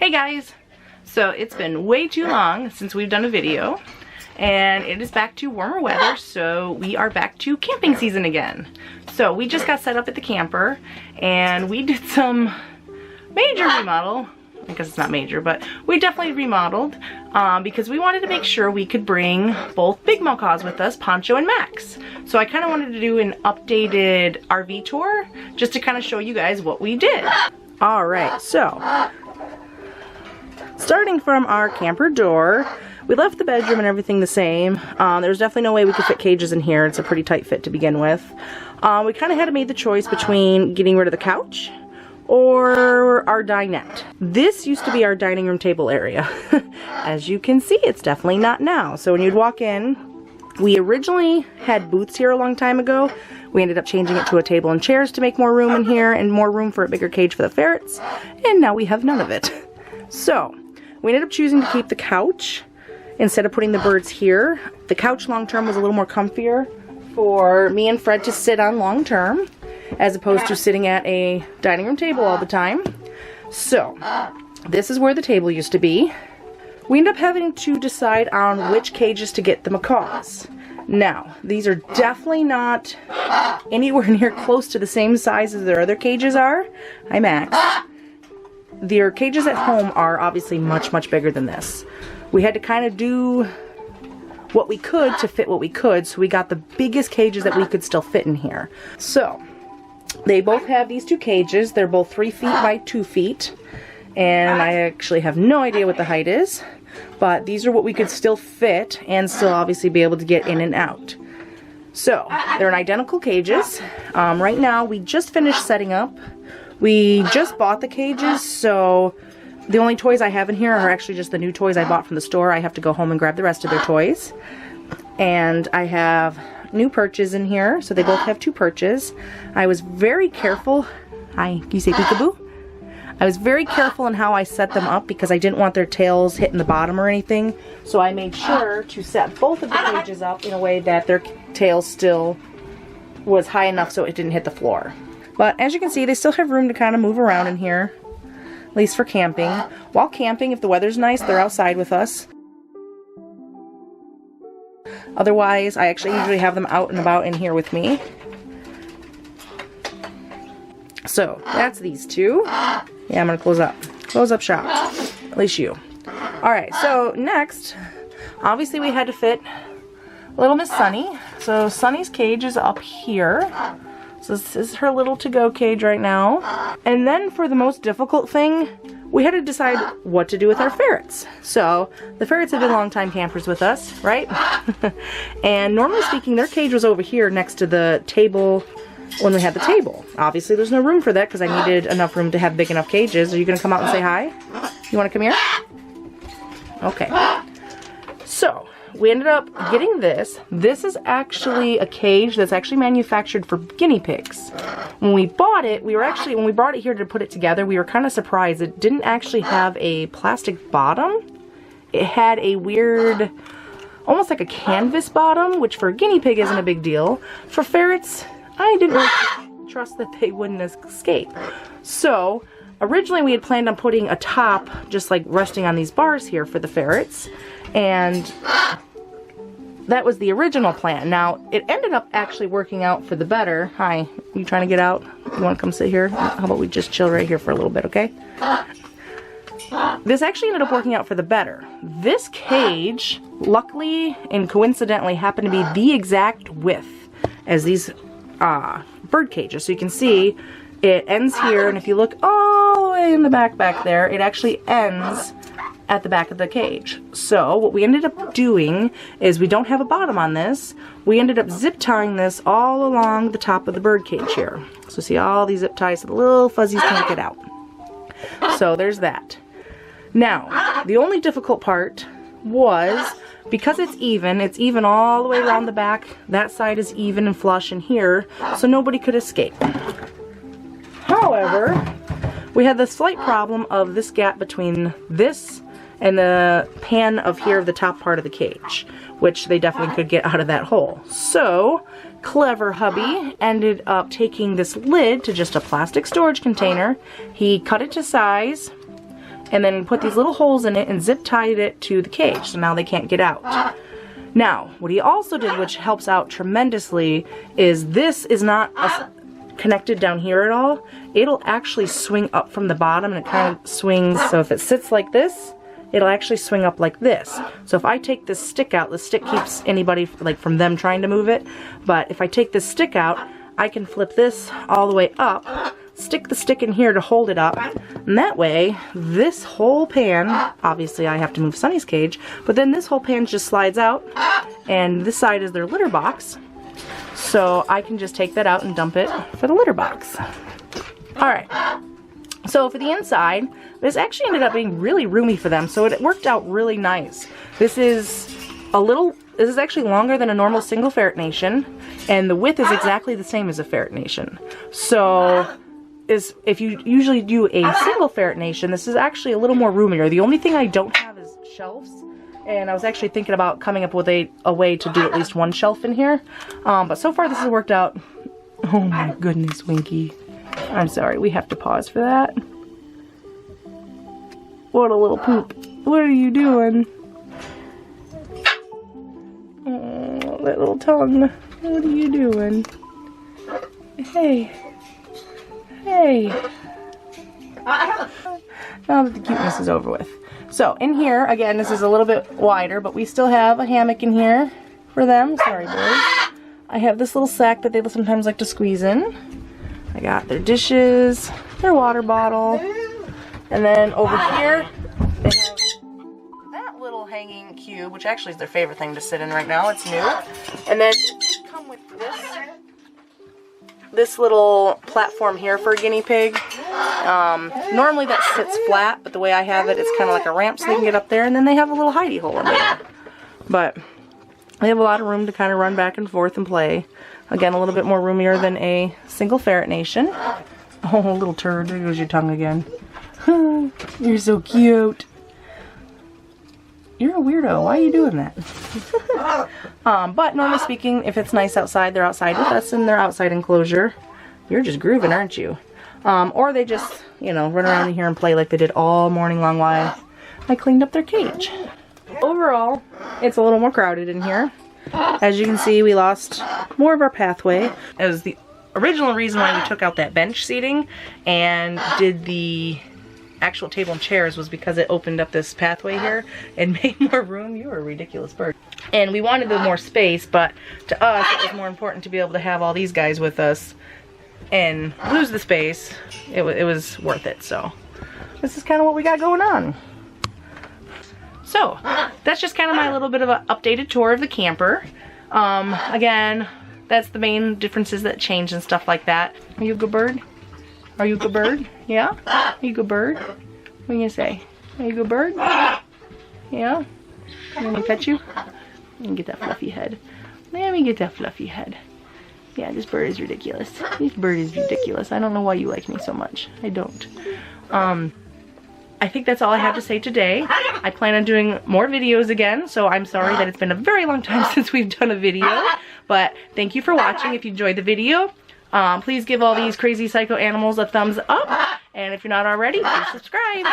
Hey guys! So it's been way too long since we've done a video, and it is back to warmer weather, so we are back to camping season again. So we just got set up at the camper, and we did some major remodel. I guess it's not major, but we definitely remodeled because we wanted to make sure we could bring both big macaws with us, Poncho and Max. So I kind of wanted to do an updated RV tour just to kind of show you guys what we did. Alright, so starting from our camper door, we left the bedroom and everything the same. There's definitely no way we could fit cages in here. It's a pretty tight fit to begin with. We kind of had to make the choice between getting rid of the couch or our dinette. This used to be our dining room table area. As you can see, it's definitely not now. So when you'd walk in, we originally had booths here a long time ago. We ended up changing it to a table and chairs to make more room in here and more room for a bigger cage for the ferrets. And now we have none of it. So we ended up choosing to keep the couch instead of putting the birds here. The couch long term was a little more comfier for me and Fred to sit on long term, as opposed to sitting at a dining room table all the time. So this is where the table used to be. We ended up having to decide on which cages to get the macaws. Now, these are definitely not anywhere near close to the same size as their other cages are. Hi, Max. Their cages at home are obviously much, much bigger than this. We had to kind of do what we could to fit what we could, so we got the biggest cages that we could still fit in here. So they both have these two cages. They're both 3 feet by 2 feet, and I actually have no idea what the height is, but these are what we could still fit and still obviously be able to get in and out. So they're in identical cages. Right now we just finished setting up. We just bought the cages, so the only toys I have in here are actually just the new toys I bought from the store. I have to go home and grab the rest of their toys. And I have new perches in here, so they both have 2 perches. I was very careful. Hi, can you say peekaboo? I was very careful in how I set them up because I didn't want their tails hitting the bottom or anything. So I made sure to set both of the cages up in a way that their tails still was high enough so it didn't hit the floor. But as you can see, they still have room to kind of move around in here, at least for camping. While camping, if the weather's nice, they're outside with us. Otherwise, I actually usually have them out and about in here with me. So, that's these two. Yeah, I'm going to close up shop. At least you. Alright, so next, obviously we had to fit little Miss Sunny. So Sunny's cage is up here. So this is her little to-go cage right now. And then for the most difficult thing, we had to decide what to do with our ferrets. So the ferrets have been long-time campers with us, right? And normally speaking, their cage was over here next to the table when we had the table. Obviously there's no room for that because I needed enough room to have big enough cages. Are you going to come out and say hi? You want to come here? Okay. So we ended up getting this. This is actually a cage that's actually manufactured for guinea pigs. When we bought it, when we brought it here to put it together, we were kind of surprised. It didn't actually have a plastic bottom. It had a weird, almost like a canvas bottom, which for a guinea pig isn't a big deal. For ferrets, I didn't really trust that they wouldn't escape. So originally we had planned on putting a top just like resting on these bars here for the ferrets, and that was the original plan. Now it ended up actually working out for the better. Hi, you trying to get out? You want to come sit here? How about we just chill right here for a little bit, okay? This actually ended up working out for the better. This cage, luckily and coincidentally, happened to be the exact width as these bird cages. So you can see it ends here, and if you look all the way in the back there, it actually ends at the back of the cage. So what we ended up doing is, we don't have a bottom on this. We ended up zip tying this all along the top of the bird cage here. So see all these zip ties so the little fuzzies can't get out. So there's that. Now, the only difficult part was, because it's even all the way around the back. That side is even and flush in here, so nobody could escape. However, we had the slight problem of this gap between this and the pan of here of the top part of the cage, which they definitely could get out of that hole. So, clever hubby ended up taking this lid to just a plastic storage container. He cut it to size and then put these little holes in it and zip tied it to the cage, so now they can't get out. Now, what he also did, which helps out tremendously, is this is not connected down here at all. It'll actually swing up from the bottom, and it kind of swings, so if it sits like this, it'll actually swing up like this. So if I take this stick out, the stick keeps anybody like from them trying to move it, but if I take this stick out, I can flip this all the way up, stick the stick in here to hold it up, and that way this whole pan, obviously I have to move Sunny's cage, but then this whole pan just slides out, and this side is their litter box, so I can just take that out and dump it for the litter box. Alright, so for the inside, this actually ended up being really roomy for them, so it worked out really nice. This is actually longer than a normal single ferret nation, and the width is exactly the same as a ferret nation. So if you usually do a single ferret nation, this is actually a little more roomier. The only thing I don't have is shelves, and I was actually thinking about coming up with a way to do at least one shelf in here. But so far this has worked out. Oh my goodness, Winky. I'm sorry, we have to pause for that. What a little poop. What are you doing? Oh, that little tongue. What are you doing? Hey. Hey. Now that the cuteness is over with. So, in here, again, this is a little bit wider, but we still have a hammock in here for them. Sorry, boys. I have this little sack that they sometimes like to squeeze in. I got their dishes, their water bottle, and then over here, they have that little hanging cube, which actually is their favorite thing to sit in right now. It's new. And then it did come with this little platform here for a guinea pig. Normally that sits flat, but the way I have it, it's kind of like a ramp so they can get up there, and then they have a little hidey hole in there. But they have a lot of room to kind of run back and forth and play. Again, a little bit more roomier than a single ferret nation. Oh, little turd, there goes your tongue again. You're so cute. You're a weirdo. Why are you doing that? But normally speaking, if it's nice outside, they're outside with us in their outside enclosure. You're just grooving, aren't you? Or they just, you know, run around in here and play like they did all morning long while I cleaned up their cage. Overall, it's a little more crowded in here. As you can see, we lost more of our pathway. It was the original reason why we took out that bench seating and did the actual table and chairs, was because it opened up this pathway here and made more room. You were a ridiculous bird. And we wanted the more space, but to us it was more important to be able to have all these guys with us and lose the space. It was worth it. So this is kind of what we got going on. So that's just kind of my little bit of an updated tour of the camper. Again, that's the main differences that change and stuff like that. Are you a good bird? Are you a good bird? Yeah? Are you a good bird? What are you gonna say? Are you a good bird? Yeah? Let me pet you? Let me get that fluffy head. Let me get that fluffy head. Yeah, this bird is ridiculous. This bird is ridiculous. I don't know why you like me so much. I don't. I think that's all I have to say today. I plan on doing more videos again, so I'm sorry that it's been a very long time since we've done a video. But thank you for watching. If you enjoyed the video, please give all these crazy psycho animals a thumbs up. And if you're not already, please subscribe.